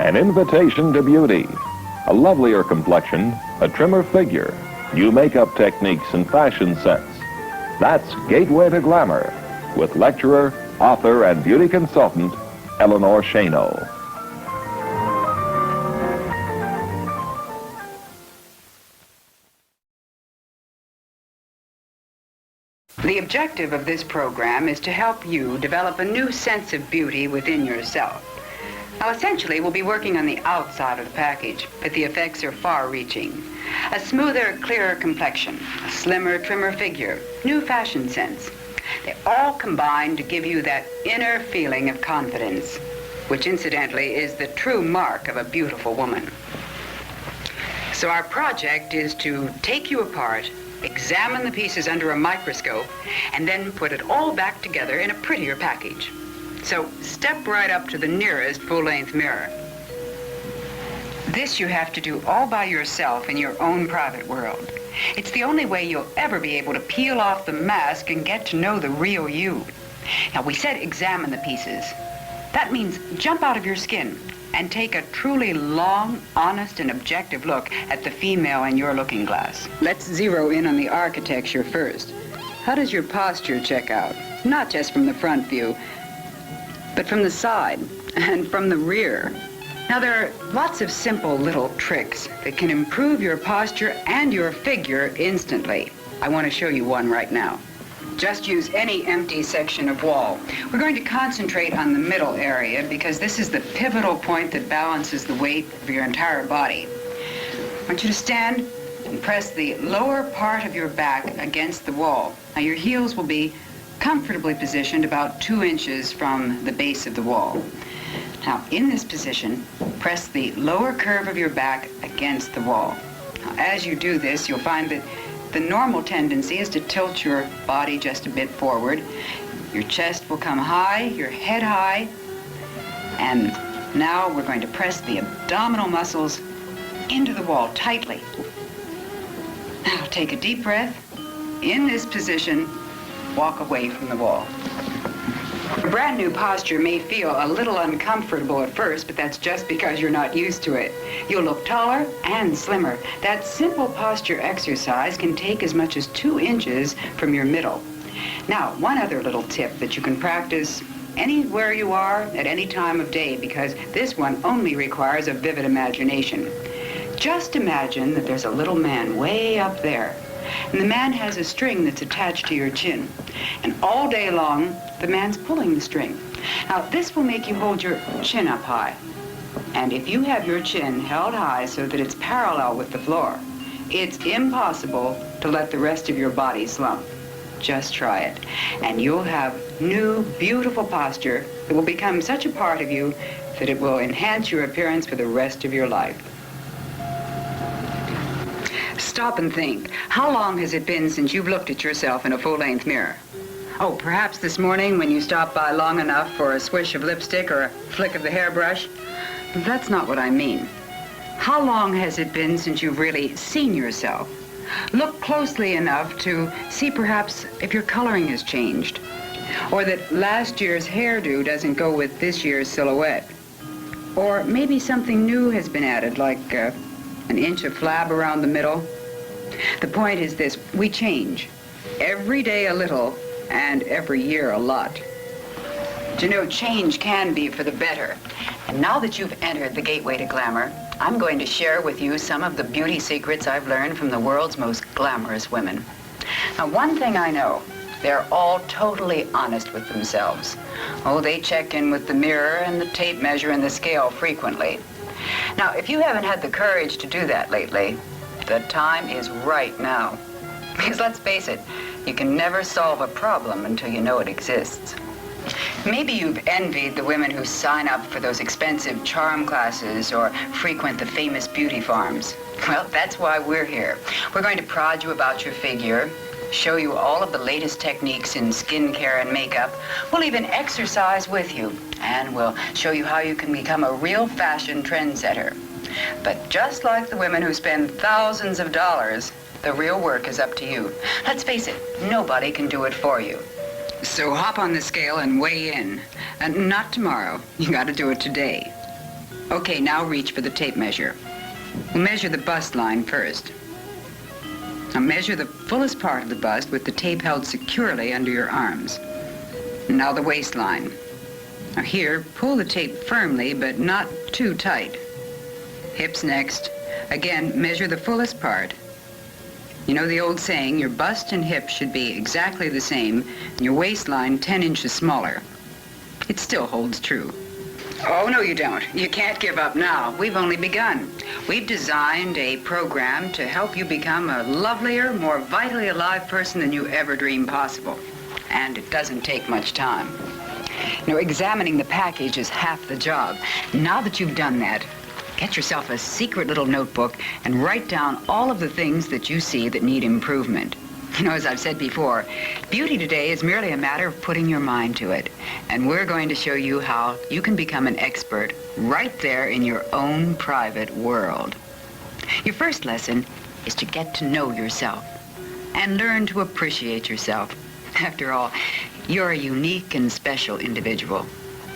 An invitation to beauty, a lovelier complexion, a trimmer figure, new makeup techniques and fashion sense. That's Gateway to Glamour with lecturer, author, and beauty consultant, Eleanor Schano. The objective of this program is to help you develop a new sense of beauty within yourself. Now, essentially, we'll be working on the outside of the package, but the effects are far-reaching. A smoother, clearer complexion, a slimmer, trimmer figure, new fashion sense. They all combine to give you that inner feeling of confidence, which incidentally is the true mark of a beautiful woman. So our project is to take you apart, examine the pieces under a microscope, and then put it all back together in a prettier package. So step right up to the nearest full-length mirror. This you have to do all by yourself in your own private world. It's the only way you'll ever be able to peel off the mask and get to know the real you. Now, we said examine the pieces. That means jump out of your skin and take a truly long, honest, and objective look at the female in your looking glass. Let's zero in on the architecture first. How does your posture check out? Not just from the front view, but from the side and from the rear. Now, there are lots of simple little tricks that can improve your posture and your figure instantly. I want to show you one right now. Just use any empty section of wall. We're going to concentrate on the middle area because this is the pivotal point that balances the weight of your entire body. I want you to stand and press the lower part of your back against the wall. Now, your heels will be comfortably positioned about 2 inches from the base of the wall. Now, in this position, press the lower curve of your back against the wall. Now, as you do this, you'll find that the normal tendency is to tilt your body just a bit forward. Your chest will come high, your head high, and now we're going to press the abdominal muscles into the wall tightly. Now, take a deep breath. In this position, walk away from the wall. A brand new posture may feel a little uncomfortable at first, but that's just because you're not used to it. You'll look taller and slimmer. That simple posture exercise can take as much as 2 inches from your middle. Now, one other little tip that you can practice anywhere you are at any time of day, because this one only requires a vivid imagination. Just imagine that there's a little man way up there, and the man has a string that's attached to your chin. And all day long, the man's pulling the string. Now, this will make you hold your chin up high. And if you have your chin held high so that it's parallel with the floor, it's impossible to let the rest of your body slump. Just try it. And you'll have new, beautiful posture that will become such a part of you that it will enhance your appearance for the rest of your life. Stop and think. How long has it been since you've looked at yourself in a full-length mirror? Oh, perhaps this morning when you stopped by long enough for a swish of lipstick or a flick of the hairbrush. That's not what I mean. How long has it been since you've really seen yourself? Look closely enough to see perhaps if your coloring has changed, or that last year's hairdo doesn't go with this year's silhouette. Or maybe something new has been added, like an inch of flab around the middle. The point is this: we change. Every day a little, and every year a lot. You know, change can be for the better. And now that you've entered the Gateway to Glamour, I'm going to share with you some of the beauty secrets I've learned from the world's most glamorous women. Now, one thing I know, they're all totally honest with themselves. Oh, they check in with the mirror and the tape measure and the scale frequently. Now, if you haven't had the courage to do that lately, the time is right now. Because let's face it, you can never solve a problem until you know it exists. Maybe you've envied the women who sign up for those expensive charm classes or frequent the famous beauty farms. Well, that's why we're here. We're going to prod you about your figure, show you all of the latest techniques in skincare and makeup. We'll even exercise with you, and we'll show you how you can become a real fashion trendsetter. But just like the women who spend thousands of dollars, the real work is up to you. Let's face it, nobody can do it for you. So hop on the scale and weigh in. And not tomorrow. You got to do it today. Okay, now reach for the tape measure. We'll measure the bust line first. Now measure the fullest part of the bust with the tape held securely under your arms. Now the waistline. Now here, pull the tape firmly, but not too tight. Hips next. Again, measure the fullest part. You know the old saying, your bust and hips should be exactly the same, and your waistline 10 inches smaller. It still holds true. Oh, no, you don't. You can't give up now. We've only begun. We've designed a program to help you become a lovelier, more vitally alive person than you ever dreamed possible. And it doesn't take much time. You know, examining the package is half the job. Now that you've done that, get yourself a secret little notebook and write down all of the things that you see that need improvement. You know, as I've said before, beauty today is merely a matter of putting your mind to it. And we're going to show you how you can become an expert right there in your own private world. Your first lesson is to get to know yourself and learn to appreciate yourself. After all, you're a unique and special individual.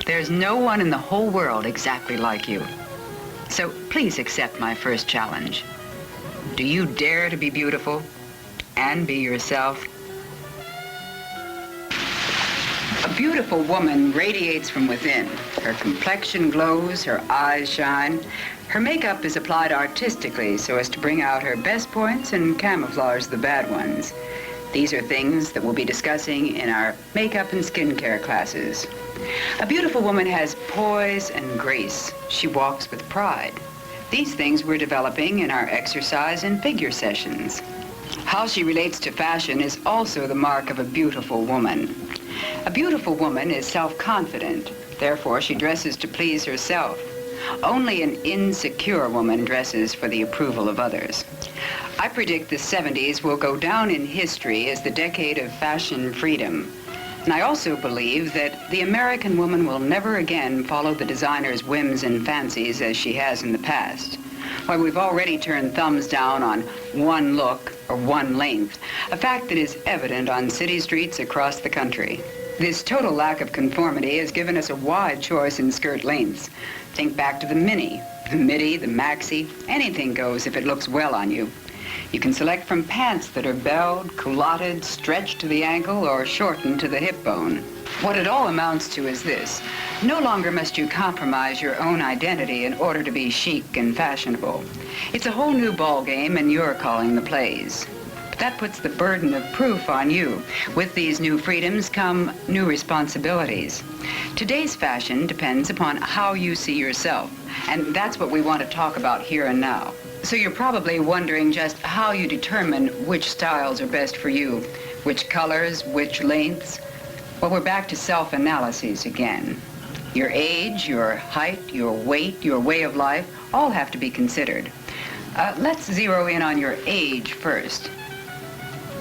There's no one in the whole world exactly like you. So please accept my first challenge. Do you dare to be beautiful and be yourself? A beautiful woman radiates from within. Her complexion glows, her eyes shine. Her makeup is applied artistically so as to bring out her best points and camouflage the bad ones. These are things that we'll be discussing in our makeup and skincare classes. A beautiful woman has poise and grace. She walks with pride. These things we're developing in our exercise and figure sessions. How she relates to fashion is also the mark of a beautiful woman. A beautiful woman is self-confident. Therefore, she dresses to please herself. Only an insecure woman dresses for the approval of others. I predict the 70s will go down in history as the decade of fashion freedom. And I also believe that the American woman will never again follow the designer's whims and fancies as she has in the past. Why, we've already turned thumbs down on one look or one length, a fact that is evident on city streets across the country. This total lack of conformity has given us a wide choice in skirt lengths. Think back to the mini, the midi, the maxi. Anything goes if it looks well on you. You can select from pants that are belled, culottes, stretched to the ankle, or shortened to the hip bone. What it all amounts to is this. No longer must you compromise your own identity in order to be chic and fashionable. It's a whole new ballgame, and you're calling the plays. But that puts the burden of proof on you. With these new freedoms come new responsibilities. Today's fashion depends upon how you see yourself, and that's what we want to talk about here and now. So you're probably wondering just how you determine which styles are best for you, which colors, which lengths. Well, we're back to self-analyses again. Your age, your height, your weight, your way of life, all have to be considered. Let's zero in on your age first.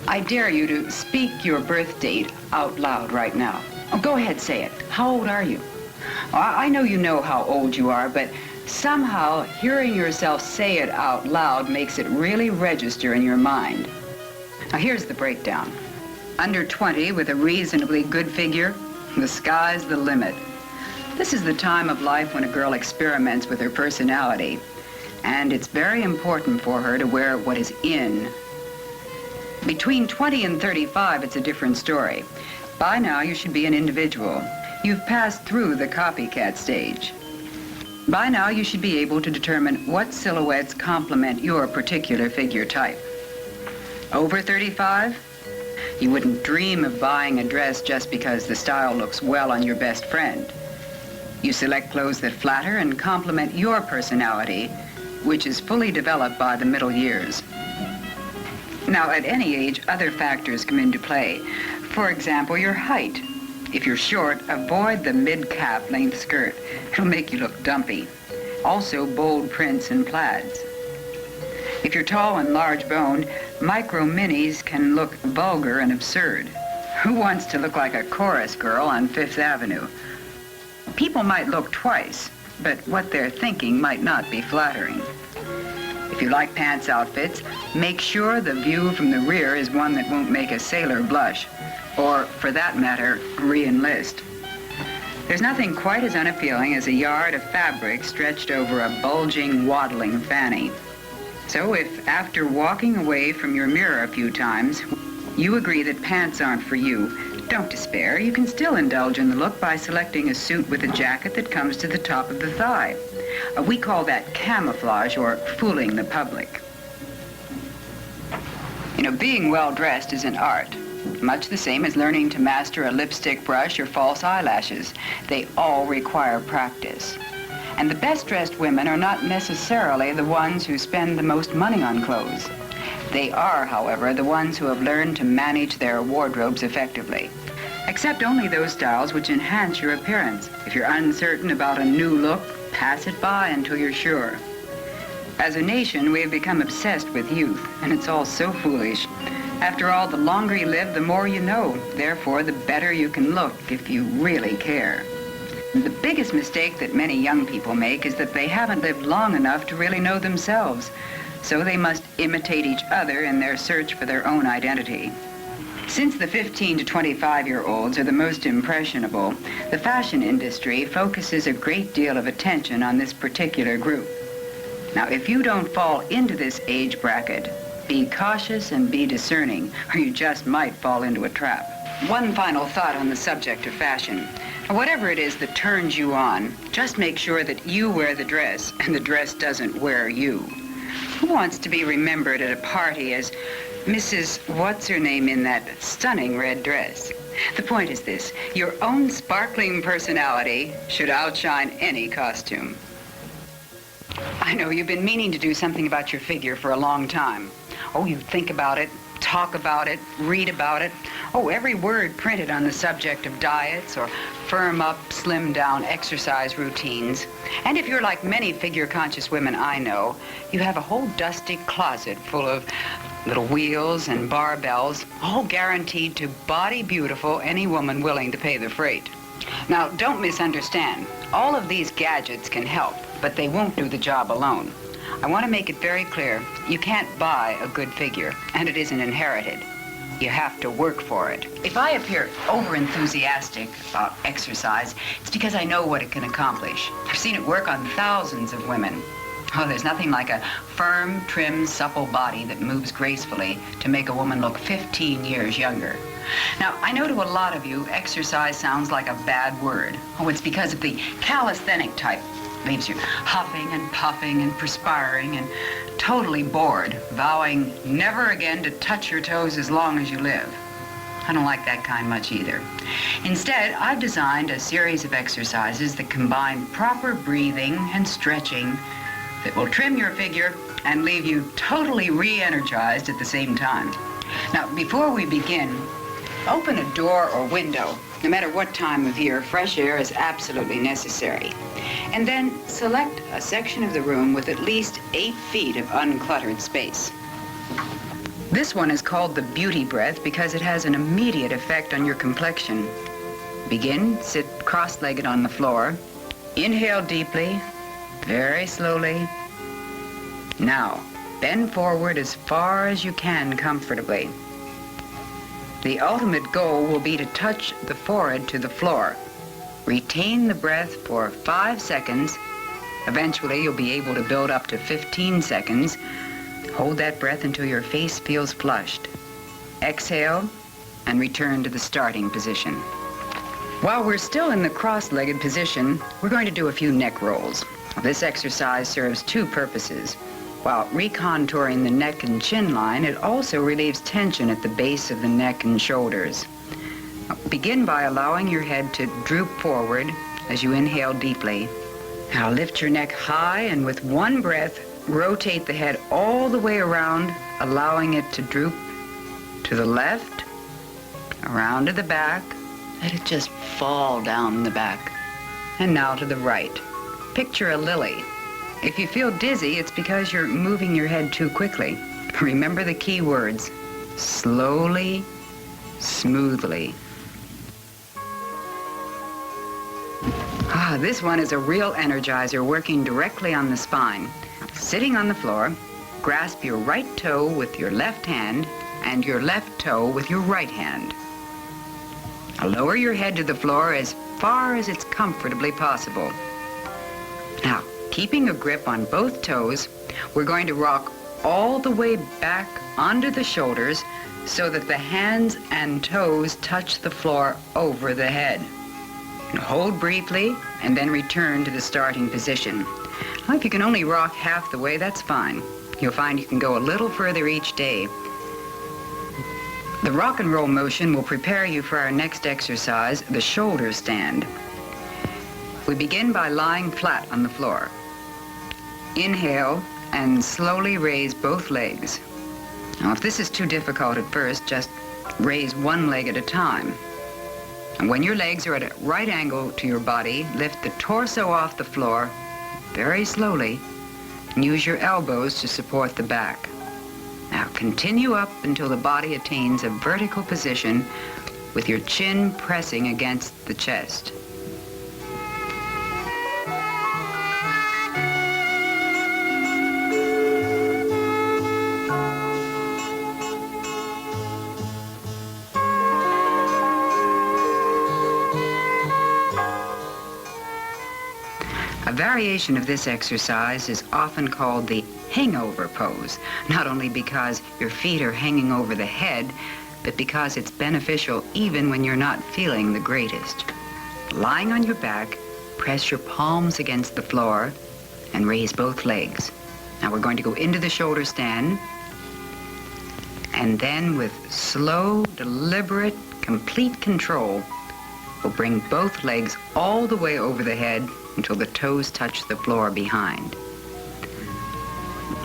I dare you to speak your birth date out loud right now. Oh, go ahead, say it. How old are you? I know you know how old you are, but somehow hearing yourself say it out loud makes it really register in your mind. Now here's the breakdown. Under 20 with a reasonably good figure, the sky's the limit. This is the time of life when a girl experiments with her personality, and it's very important for her to wear what is in. Between 20 and 35, it's a different story. By now, you should be an individual. You've passed through the copycat stage. By now, you should be able to determine what silhouettes complement your particular figure type. Over 35, you wouldn't dream of buying a dress just because the style looks well on your best friend. You select clothes that flatter and complement your personality, which is fully developed by the middle years. Now, at any age, other factors come into play. For example, your height. If you're short, avoid the mid-calf length skirt. It'll make you look dumpy. Also, bold prints and plaids. If you're tall and large-boned, micro minis can look vulgar and absurd. Who wants to look like a chorus girl on Fifth Avenue? People might look twice, but what they're thinking might not be flattering. If you like pants outfits, make sure the view from the rear is one that won't make a sailor blush, or, for that matter, re-enlist. There's nothing quite as unappealing as a yard of fabric stretched over a bulging, waddling fanny. So if, after walking away from your mirror a few times, you agree that pants aren't for you, don't despair. You can still indulge in the look by selecting a suit with a jacket that comes to the top of the thigh. We call that camouflage or fooling the public. You know, being well-dressed is an art, much the same as learning to master a lipstick brush or false eyelashes. They all require practice. And the best-dressed women are not necessarily the ones who spend the most money on clothes. They are, however, the ones who have learned to manage their wardrobes effectively. Accept only those styles which enhance your appearance. If you're uncertain about a new look, pass it by until you're sure. As a nation, we have become obsessed with youth, and it's all so foolish. After all, the longer you live, the more you know. Therefore, the better you can look if you really care. The biggest mistake that many young people make is that they haven't lived long enough to really know themselves. So they must imitate each other in their search for their own identity. Since the 15 to 25-year-olds are the most impressionable, the fashion industry focuses a great deal of attention on this particular group. Now, if you don't fall into this age bracket, be cautious and be discerning, or you just might fall into a trap. One final thought on the subject of fashion. Whatever it is that turns you on, just make sure that you wear the dress and the dress doesn't wear you. Who wants to be remembered at a party as Mrs. What's-her-name in that stunning red dress? The point is this: your own sparkling personality should outshine any costume. I know you've been meaning to do something about your figure for a long time. Oh, you think about it, talk about it, read about it. Oh, every word printed on the subject of diets or firm up, slim down exercise routines. And if you're like many figure-conscious women I know, you have a whole dusty closet full of little wheels and barbells, all guaranteed to body beautiful any woman willing to pay the freight. Now, don't misunderstand. All of these gadgets can help, but they won't do the job alone. I want to make it very clear, you can't buy a good figure, and it isn't inherited. You have to work for it. If I appear over-enthusiastic about exercise, it's because I know what it can accomplish. I've seen it work on thousands of women. Oh, there's nothing like a firm, trim, supple body that moves gracefully to make a woman look 15 years younger. Now, I know to a lot of you, exercise sounds like a bad word. Oh, it's because of the calisthenic type. Leaves you huffing and puffing and perspiring and totally bored, vowing never again to touch your toes as long as you live. I don't like that kind much either. Instead, I've designed a series of exercises that combine proper breathing and stretching that will trim your figure and leave you totally re-energized at the same time. Now, before we begin, open a door or window. No matter what time of year, fresh air is absolutely necessary. And then select a section of the room with at least 8 feet of uncluttered space. This one is called the beauty breath because it has an immediate effect on your complexion. Begin, sit cross-legged on the floor. Inhale deeply, very slowly. Now, bend forward as far as you can comfortably. The ultimate goal will be to touch the forehead to the floor. Retain the breath for 5 seconds. Eventually, you'll be able to build up to 15 seconds. Hold that breath until your face feels flushed. Exhale and return to the starting position. While we're still in the cross-legged position, we're going to do a few neck rolls. This exercise serves 2 purposes. While recontouring the neck and chin line, it also relieves tension at the base of the neck and shoulders. Begin by allowing your head to droop forward as you inhale deeply. Now lift your neck high and with one breath, rotate the head all the way around, allowing it to droop to the left, around to the back. Let it just fall down the back. And now to the right. Picture a lily. If you feel dizzy, it's because you're moving your head too quickly. Remember the key words: slowly, smoothly. This one is a real energizer working directly on the spine. Sitting on the floor, grasp your right toe with your left hand and your left toe with your right hand. Now lower your head to the floor as far as it's comfortably possible. Now, keeping a grip on both toes, we're going to rock all the way back onto the shoulders so that the hands and toes touch the floor over the head. Hold briefly and then return to the starting position. Well, if you can only rock half the way, that's fine. You'll find you can go a little further each day. The rock and roll motion will prepare you for our next exercise, the shoulder stand. We begin by lying flat on the floor. Inhale and slowly raise both legs. Now, if this is too difficult at first, just raise one leg at a time. And when your legs are at a right angle to your body, lift the torso off the floor very slowly and use your elbows to support the back. Now continue up until the body attains a vertical position with your chin pressing against the chest. A variation of this exercise is often called the hangover pose, not only because your feet are hanging over the head, but because it's beneficial even when you're not feeling the greatest. Lying on your back, press your palms against the floor and raise both legs. Now we're going to go into the shoulder stand, and then with slow, deliberate, complete control, we'll bring both legs all the way over the head until the toes touch the floor behind.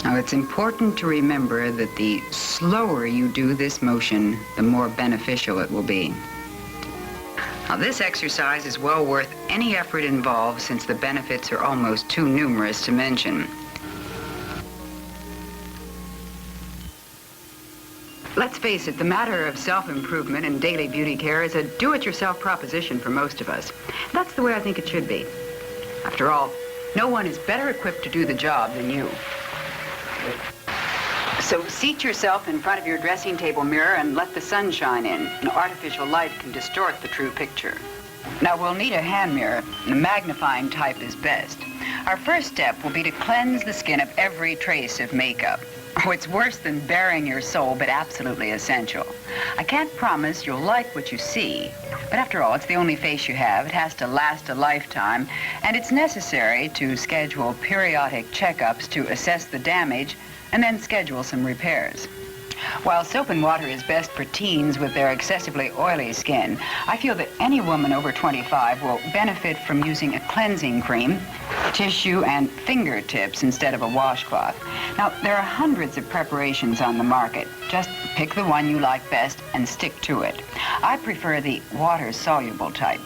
Now, it's important to remember that the slower you do this motion, the more beneficial it will be. Now, this exercise is well worth any effort involved since the benefits are almost too numerous to mention. Let's face it, the matter of self-improvement and daily beauty care is a do-it-yourself proposition for most of us. That's the way I think it should be. After all, no one is better equipped to do the job than you. So seat yourself in front of your dressing table mirror and let the sun shine in. An artificial light can distort the true picture. Now we'll need a hand mirror. The magnifying type is best. Our first step will be to cleanse the skin of every trace of makeup. Oh, it's worse than bearing your soul, but absolutely essential. I can't promise you'll like what you see, but after all, it's the only face you have. It has to last a lifetime, and it's necessary to schedule periodic checkups to assess the damage and then schedule some repairs. While soap and water is best for teens with their excessively oily skin, I feel that any woman over 25 will benefit from using a cleansing cream, tissue, and fingertips instead of a washcloth. Now, there are hundreds of preparations on the market. Just pick the one you like best and stick to it. I prefer the water-soluble type.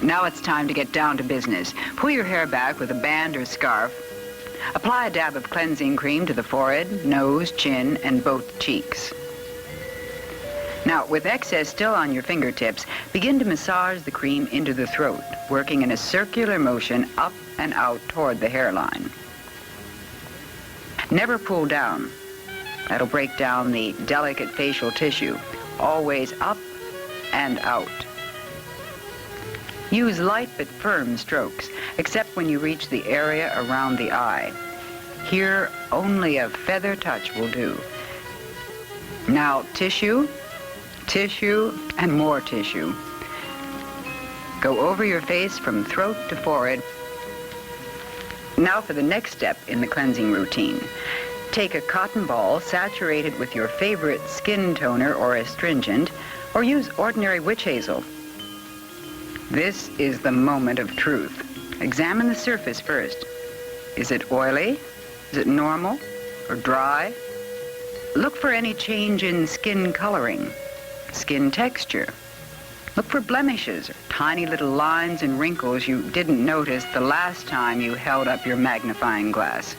Now it's time to get down to business. Pull your hair back with a band or scarf. Apply a dab of cleansing cream to the forehead, nose, chin, and both cheeks. Now, with excess still on your fingertips, begin to massage the cream into the throat, working in a circular motion up and out toward the hairline. Never pull down. That'll break down the delicate facial tissue. Always up and out. Use light but firm strokes, except when you reach the area around the eye. Here, only a feather touch will do. Now, tissue, tissue, and more tissue. Go over your face from throat to forehead. Now for the next step in the cleansing routine. Take a cotton ball, saturate it with your favorite skin toner or astringent, or use ordinary witch hazel. This is the moment of truth. Examine the surface first. Is it oily? Is it normal or dry? Look for any change in skin coloring, skin texture. Look for blemishes or tiny little lines and wrinkles you didn't notice the last time you held up your magnifying glass.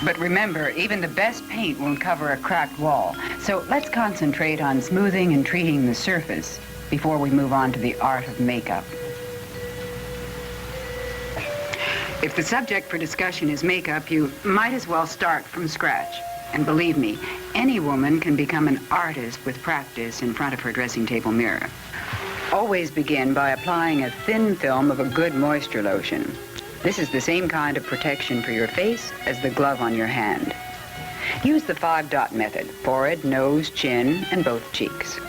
But remember, even the best paint won't cover a cracked wall. So let's concentrate on smoothing and treating the surface before we move on to the art of makeup. If the subject for discussion is makeup, you might as well start from scratch. And believe me, any woman can become an artist with practice in front of her dressing table mirror. Always begin by applying a thin film of a good moisture lotion. This is the same kind of protection for your face as the glove on your hand. Use the 5-dot method: forehead, nose, chin, and both cheeks.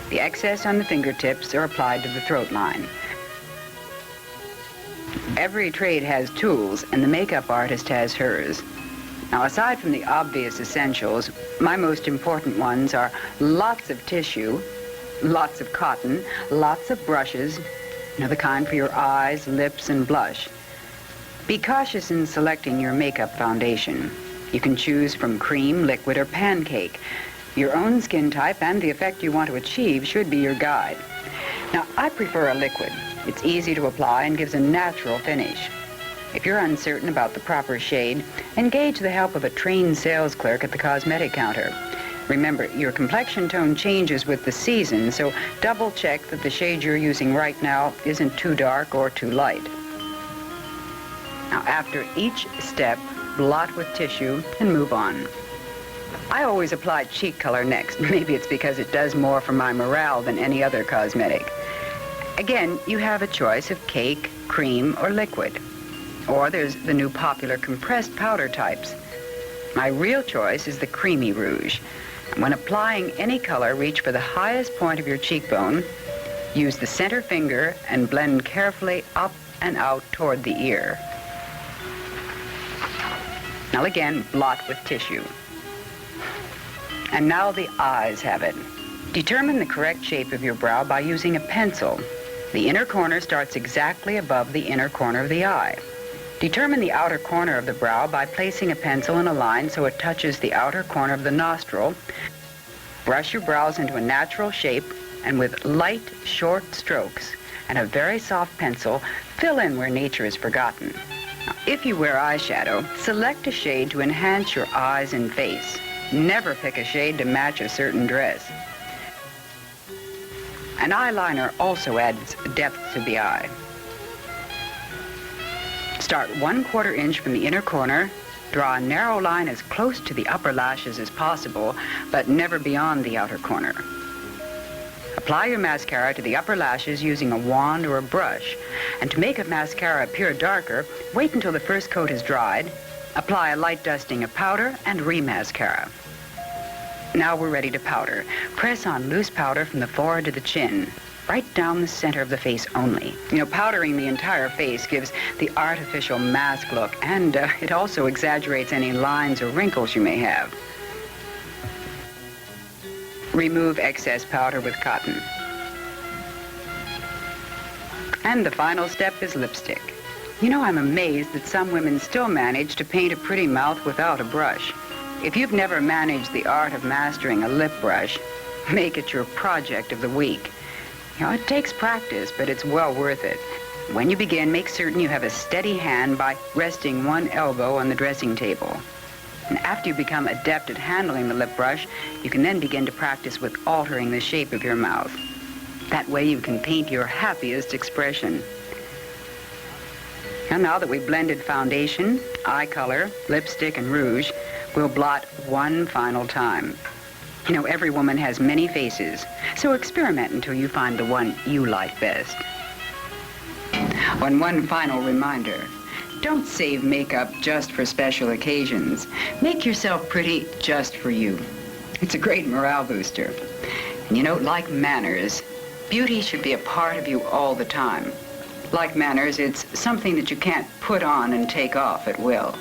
The excess on the fingertips are applied to the throat line. Every trade has tools, and the makeup artist has hers. Now, aside from the obvious essentials, my most important ones are lots of tissue, lots of cotton, lots of brushes, the kind for your eyes, lips, and blush. Be cautious in selecting your makeup foundation. You can choose from cream, liquid, or pancake. Your own skin type and the effect you want to achieve should be your guide. Now, I prefer a liquid. It's easy to apply and gives a natural finish. If you're uncertain about the proper shade, engage the help of a trained sales clerk at the cosmetic counter. Remember, your complexion tone changes with the season, so double check that the shade you're using right now isn't too dark or too light. Now, after each step, blot with tissue and move on. I always apply cheek color next. Maybe it's because it does more for my morale than any other cosmetic. Again, you have a choice of cake, cream, or liquid. Or there's the new popular compressed powder types. My real choice is the creamy rouge. When applying any color, reach for the highest point of your cheekbone, use the center finger, and blend carefully up and out toward the ear. Now again, blot with tissue. And now the eyes have it. Determine the correct shape of your brow by using a pencil. The inner corner starts exactly above the inner corner of the eye. Determine the outer corner of the brow by placing a pencil in a line so it touches the outer corner of the nostril. Brush your brows into a natural shape, and with light, short strokes and a very soft pencil, fill in where nature is forgotten. Now, if you wear eyeshadow, select a shade to enhance your eyes and face. Never pick a shade to match a certain dress. An eyeliner also adds depth to the eye. Start 1/4 inch from the inner corner. Draw a narrow line as close to the upper lashes as possible, but never beyond the outer corner. Apply your mascara to the upper lashes using a wand or a brush. And to make a mascara appear darker, wait until the first coat is dried. Apply a light dusting of powder and re-mascara. Now we're ready to powder. Press on loose powder from the forehead to the chin, right down the center of the face only. Powdering the entire face gives the artificial mask look, and it also exaggerates any lines or wrinkles you may have. Remove excess powder with cotton. And the final step is lipstick. I'm amazed that some women still manage to paint a pretty mouth without a brush. If you've never managed the art of mastering a lip brush, make it your project of the week. It takes practice, but it's well worth it. When you begin, make certain you have a steady hand by resting one elbow on the dressing table. And after you become adept at handling the lip brush, you can then begin to practice with altering the shape of your mouth. That way you can paint your happiest expression. And now that we've blended foundation, eye color, lipstick, and rouge, we'll blot one final time. Every woman has many faces, so experiment until you find the one you like best. One final reminder, don't save makeup just for special occasions. Make yourself pretty just for you. It's a great morale booster. And like manners, beauty should be a part of you all the time. Like manners, it's something that you can't put on and take off at will.